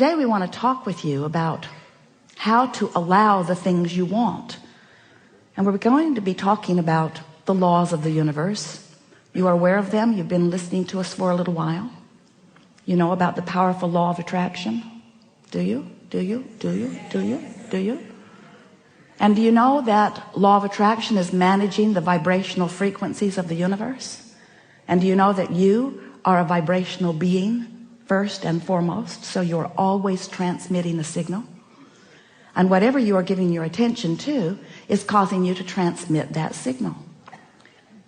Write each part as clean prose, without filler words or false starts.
Today we want to talk with you about how to allow the things you want. And we're going to be talking about the laws of the universe. You are aware of them. You've been listening to us for a little while. You know about the powerful law of attraction. Do you? Do you? Do you? Do you? Do you? And do you know that law of attraction is managing the vibrational frequencies of the universe? And do you know that you are a vibrational being first and foremost? So you're always transmitting a signal. And whatever you are giving your attention to is causing you to transmit that signal.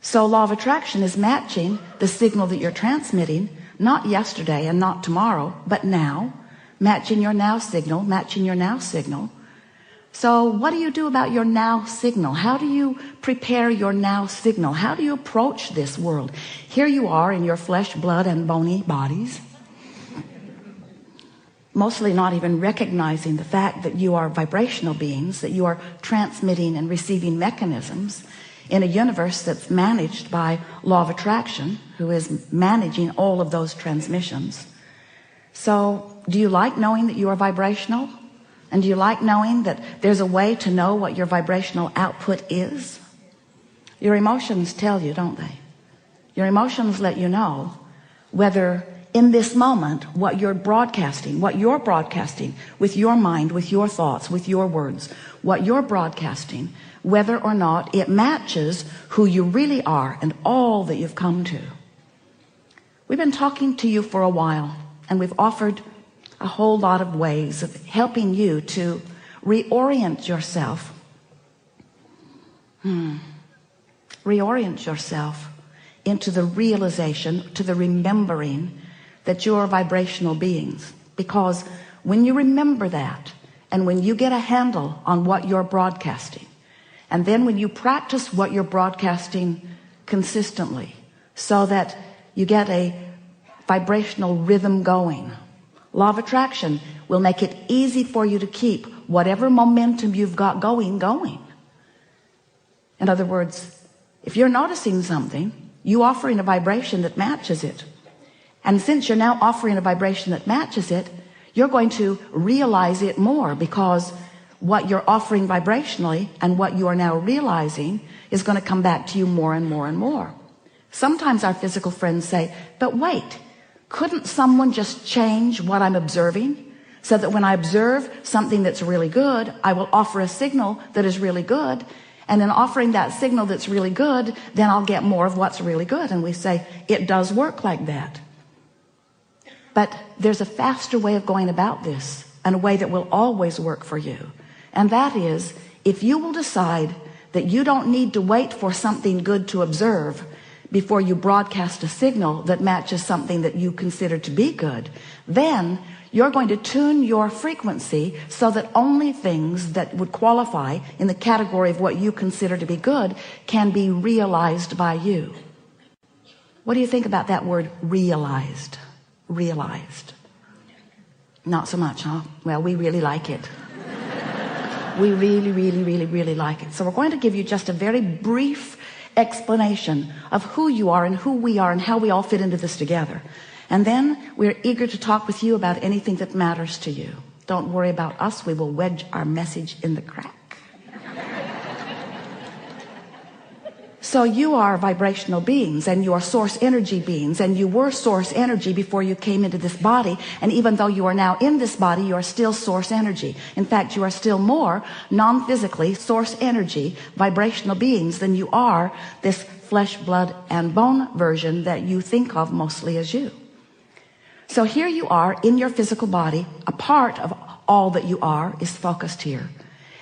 So law of attraction is matching the signal that you're transmitting, not yesterday and not tomorrow, but now. Matching your now signal, matching your now signal. So what do you do about your now signal? How do you prepare your now signal? How do you approach this world? Here you are in your flesh, blood, and bony bodies, mostly not even recognizing the fact that you are vibrational beings, that you are transmitting and receiving mechanisms in a universe that's managed by law of attraction, who is managing all of those transmissions. So do you like knowing that you are vibrational? And do you like knowing that there's a way to know what your vibrational output is? Your emotions tell you, don't they? Your emotions let you know whether in this moment what you're broadcasting with your mind, with your thoughts, with your words, what you're broadcasting, whether or not it matches who you really are and all that you've come to. We've been talking to you for a while, and we've offered a whole lot of ways of helping you to reorient yourself. Reorient yourself into the realization, to the remembering that you're vibrational beings. Because when you remember that, and when you get a handle on what you're broadcasting, and then when you practice what you're broadcasting consistently, so that you get a vibrational rhythm going, law of attraction will make it easy for you to keep whatever momentum you've got going. In other words, if you're noticing something, you offering a vibration that matches it. And since you're now offering a vibration that matches it, you're going to realize it more, because what you're offering vibrationally and what you are now realizing is going to come back to you more and more and more. Sometimes our physical friends say, but wait, couldn't someone just change what I'm observing so that when I observe something that's really good, I will offer a signal that is really good, and in offering that signal that's really good, then I'll get more of what's really good. And we say, it does work like that. But there's a faster way of going about this, and a way that will always work for you. And that is, if you will decide that you don't need to wait for something good to observe before you broadcast a signal that matches something that you consider to be good, then you're going to tune your frequency so that only things that would qualify in the category of what you consider to be good can be realized by you. What do you think about that word, realized? Realized. Not so much, huh? Well, we really like it. We really like it. So we're going to give you just a very brief explanation of who you are and who we are and how we all fit into this together. And then we're eager to talk with you about anything that matters to you. Don't worry about us. We will wedge our message in the crack. So you are vibrational beings, and you are source energy beings, and you were source energy before you came into this body. And even though you are now in this body, you are still source energy. In fact, you are still more non-physically source energy vibrational beings than you are this flesh, blood, and bone version that you think of mostly as you. So here you are in your physical body. A part of all that you are is focused here.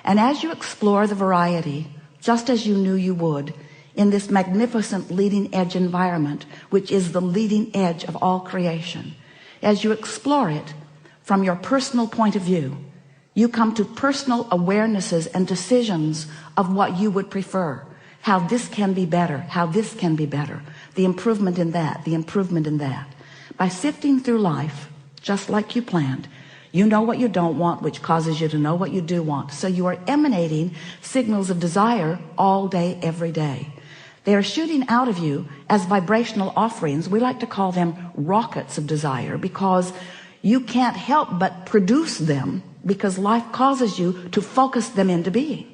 And as you explore the variety, just as you knew you would, in this magnificent leading edge environment, which is the leading edge of all creation, as you explore it from your personal point of view, you come to personal awarenesses and decisions of what you would prefer, how this can be better, how this can be better, the improvement in that, the improvement in that. By sifting through life, just like you planned, you know what you don't want, which causes you to know what you do want. So you are emanating signals of desire all day, every day. They are shooting out of you as vibrational offerings. We like to call them rockets of desire, because you can't help but produce them because life causes you to focus them into being.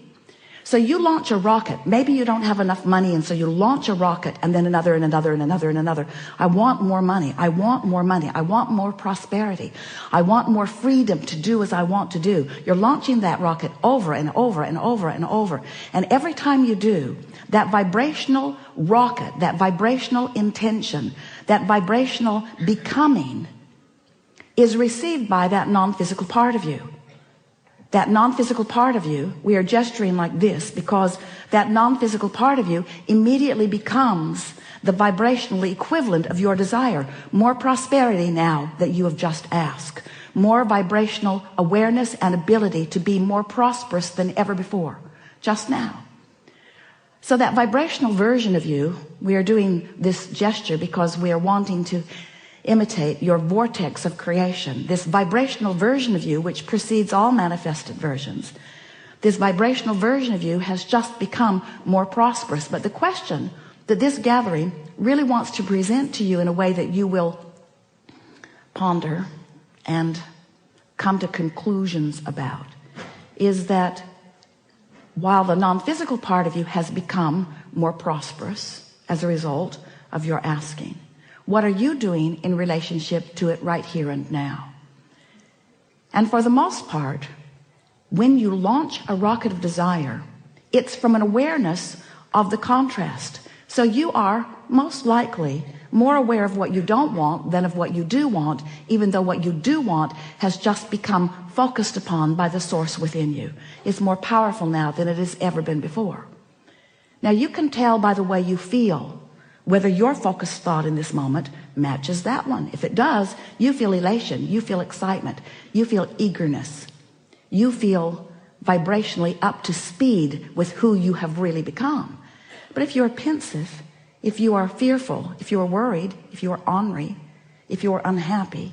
So you launch a rocket. Maybe you don't have enough money, and so you launch a rocket, and then another and another and another and another. I want more money. I want more money. I want more prosperity. I want more freedom to do as I want to do. You're launching that rocket over and over and over and over. And every time you do, that vibrational rocket, that vibrational intention, that vibrational becoming is received by that non-physical part of you. That non-physical part of you, we are gesturing like this because that non-physical part of you immediately becomes the vibrational equivalent of your desire. More prosperity now that you have just asked. More vibrational awareness and ability to be more prosperous than ever before. Just now. So that vibrational version of you, we are doing this gesture because we are wanting to imitate your vortex of creation, this vibrational version of you which precedes all manifested versions. This vibrational version of you has just become more prosperous. But the question that this gathering really wants to present to you in a way that you will ponder and come to conclusions about is that while the non-physical part of you has become more prosperous as a result of your asking, what are you doing in relationship to it right here and now? And for the most part, when you launch a rocket of desire, it's from an awareness of the contrast. So you are most likely more aware of what you don't want than of what you do want, even though what you do want has just become focused upon by the source within you. It's more powerful now than it has ever been before. Now you can tell by the way you feel whether your focused thought in this moment matches that one. If it does, you feel elation, you feel excitement, you feel eagerness, you feel vibrationally up to speed with who you have really become. But if you're pensive, if you are fearful, if you are worried, if you are ornery, if you are unhappy,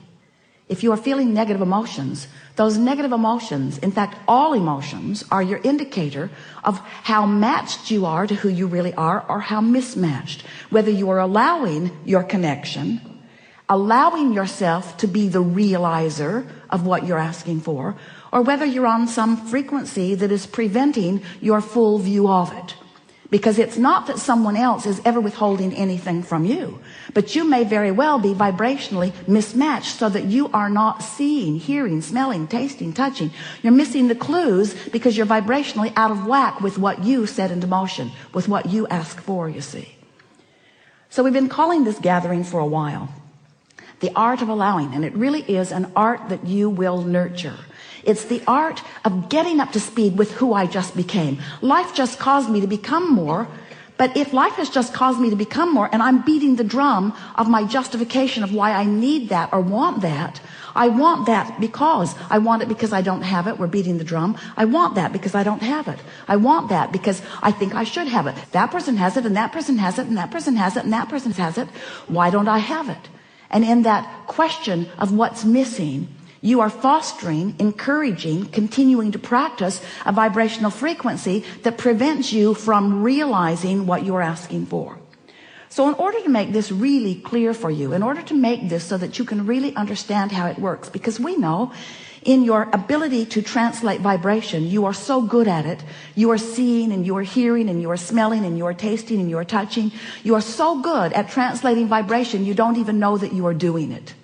if you are feeling negative emotions, those negative emotions, in fact all emotions, are your indicator of how matched you are to who you really are or how mismatched. Whether you are allowing your connection, allowing yourself to be the realizer of what you're asking for, or whether you're on some frequency that is preventing your full view of it. Because it's not that someone else is ever withholding anything from you, but you may very well be vibrationally mismatched so that you are not seeing, hearing, smelling, tasting, touching. You're missing the clues because you're vibrationally out of whack with what you set into motion, with what you ask for, you see. So we've been calling this gathering for a while the art of allowing, and it really is an art that you will nurture. It's the art of getting up to speed with who I just became. Life just caused me to become more, but if life has just caused me to become more and I'm beating the drum of my justification of why I need that or want that, I want that because I want it because I don't have it. We're beating the drum. I want that because I don't have it. I want that because I think I should have it. That person has it, and that person has it, and that person has it, and that person has it. Why don't I have it? And in that question of what's missing, you are fostering, encouraging, continuing to practice a vibrational frequency that prevents you from realizing what you're asking for. So in order to make this really clear for you, in order to make this so that you can really understand how it works, because we know in your ability to translate vibration, you are so good at it. You are seeing and you are hearing and you are smelling and you are tasting and you are touching. You are so good at translating vibration, you don't even know that you are doing it.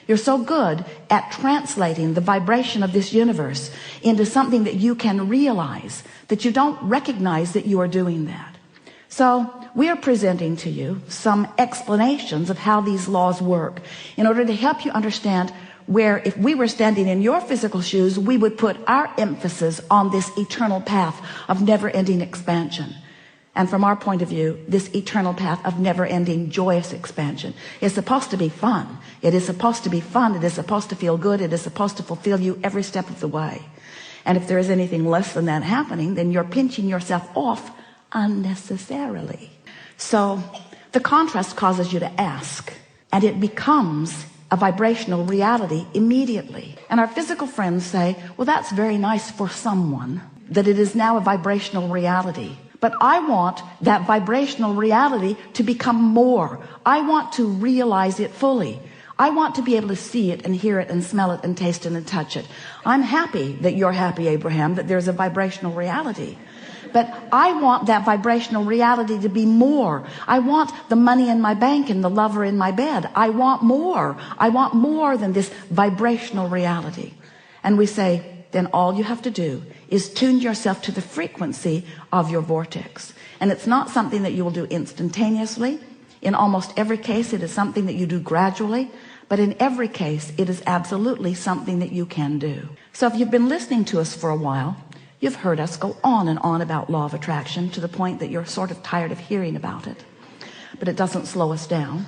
You're so good at translating the vibration of this universe into something that you can realize that you don't recognize that you are doing that. So we are presenting to you some explanations of how these laws work in order to help you understand where, if we were standing in your physical shoes, we would put our emphasis on this eternal path of never-ending expansion. And from our point of view, this eternal path of never-ending joyous expansion is supposed to be fun. It is supposed to be fun. It is supposed to feel good. It is supposed to fulfill you every step of the way. And if there is anything less than that happening, then you're pinching yourself off unnecessarily. So the contrast causes you to ask, and it becomes a vibrational reality immediately. And our physical friends say, well, that's very nice for someone, that it is now a vibrational reality. But I want that vibrational reality to become more. I want to realize it fully. I want to be able to see it and hear it and smell it and taste it and touch it. I'm happy that you're happy, Abraham, that there's a vibrational reality. But I want that vibrational reality to be more. I want the money in my bank and the lover in my bed. I want more. I want more than this vibrational reality. And we say, then all you have to do is tune yourself to the frequency of your vortex. And it's not something that you will do instantaneously. In almost every case, it is something that you do gradually. But in every case, it is absolutely something that you can do. So if you've been listening to us for a while, you've heard us go on and on about law of attraction to the point that you're sort of tired of hearing about it. But it doesn't slow us down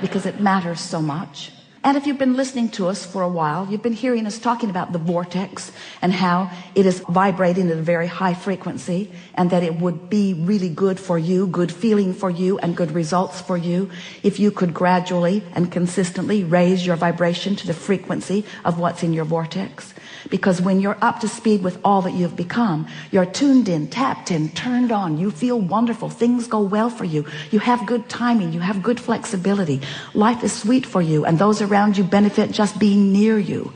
because it matters so much. And if you've been listening to us for a while, you've been hearing us talking about the vortex and how it is vibrating at a very high frequency, and that it would be really good for you, good feeling for you, and good results for you if you could gradually and consistently raise your vibration to the frequency of what's in your vortex. Because when you're up to speed with all that you've become, you're tuned in, tapped in, turned on. You feel wonderful. Things go well for you. You have good timing. You have good flexibility. Life is sweet for you, and those around you benefit just being near you.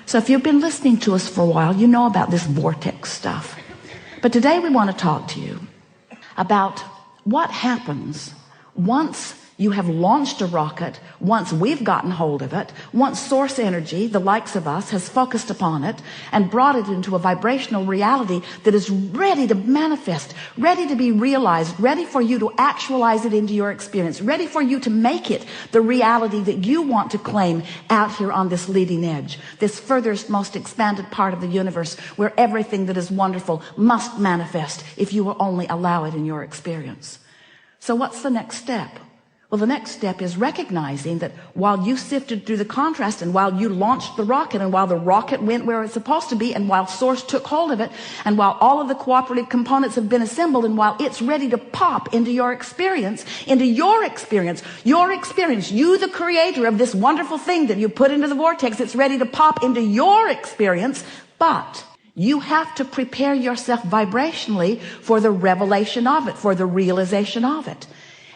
So if you've been listening to us for a while, you know about this vortex stuff. But today we want to talk to you about what happens once you have launched a rocket, once we've gotten hold of it, once source energy, the likes of us, has focused upon it and brought it into a vibrational reality that is ready to manifest, ready to be realized, ready for you to actualize it into your experience, ready for you to make it the reality that you want to claim out here on this leading edge, this furthest, most expanded part of the universe where everything that is wonderful must manifest if you will only allow it in your experience. So what's the next step? Well, the next step is recognizing that while you sifted through the contrast, and while you launched the rocket, and while the rocket went where it's supposed to be, and while source took hold of it, and while all of the cooperative components have been assembled, and while it's ready to pop into your experience, you, the creator of this wonderful thing that you put into the vortex, it's ready to pop into your experience. But you have to prepare yourself vibrationally for the revelation of it, for the realization of it.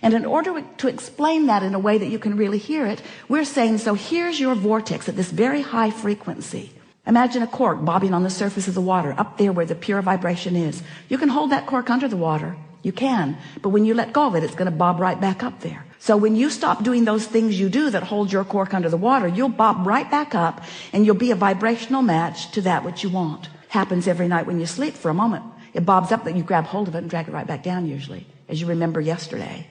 And in order to explain that in a way that you can really hear it, we're saying, so here's your vortex at this very high frequency. Imagine a cork bobbing on the surface of the water, up there where the pure vibration is. You can hold that cork under the water. You can. But when you let go of it, it's going to bob right back up there. So when you stop doing those things you do that hold your cork under the water, you'll bob right back up, and you'll be a vibrational match to that which you want. Happens every night when you sleep for a moment. It bobs up, that you grab hold of it and drag it right back down usually, as you remember yesterday.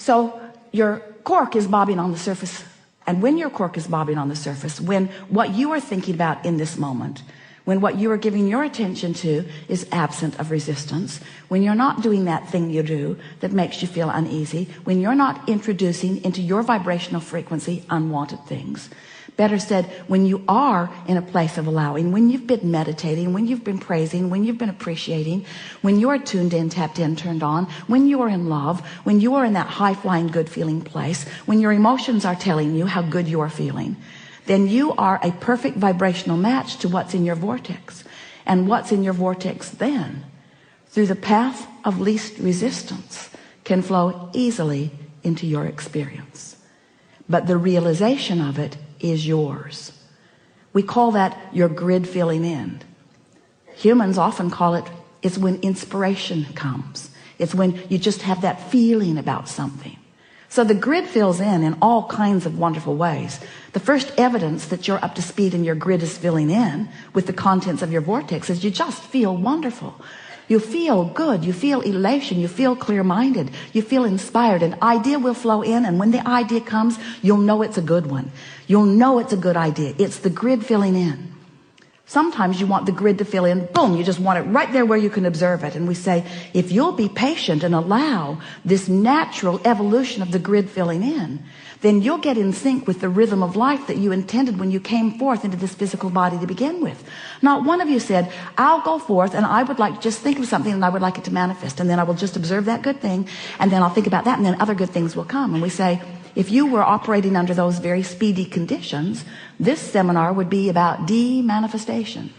So your cork is bobbing on the surface. And when your cork is bobbing on the surface, when what you are thinking about in this moment, when what you are giving your attention to is absent of resistance, when you're not doing that thing you do that makes you feel uneasy, when you're not introducing into your vibrational frequency unwanted things, better said, when you are in a place of allowing, when you've been meditating, when you've been praising, when you've been appreciating, when you are tuned in, tapped in, turned on, when you are in love, when you are in that high-flying, good-feeling place, when your emotions are telling you how good you are feeling, then you are a perfect vibrational match to what's in your vortex. And what's in your vortex then, through the path of least resistance, can flow easily into your experience. But the realization of it is yours. We call that your grid filling in. Humans often call it's when inspiration comes. It's when you just have that feeling about something. So the grid fills in all kinds of wonderful ways. The first evidence that you're up to speed and your grid is filling in with the contents of your vortex is you just feel wonderful. You feel good. You feel elation. You feel clear-minded. You feel inspired. An idea will flow in, and when the idea comes, you'll know it's a good one. You'll know it's a good idea. It's the grid filling in. Sometimes you want the grid to fill in. Boom, you just want it right there where you can observe it. And we say, if you'll be patient and allow this natural evolution of the grid filling in, then you'll get in sync with the rhythm of life that you intended when you came forth into this physical body to begin with. Not one of you said, I'll go forth and I would like to just think of something and I would like it to manifest. And then I will just observe that good thing. And then I'll think about that. And then other good things will come. And we say, if you were operating under those very speedy conditions, this seminar would be about de-manifestation.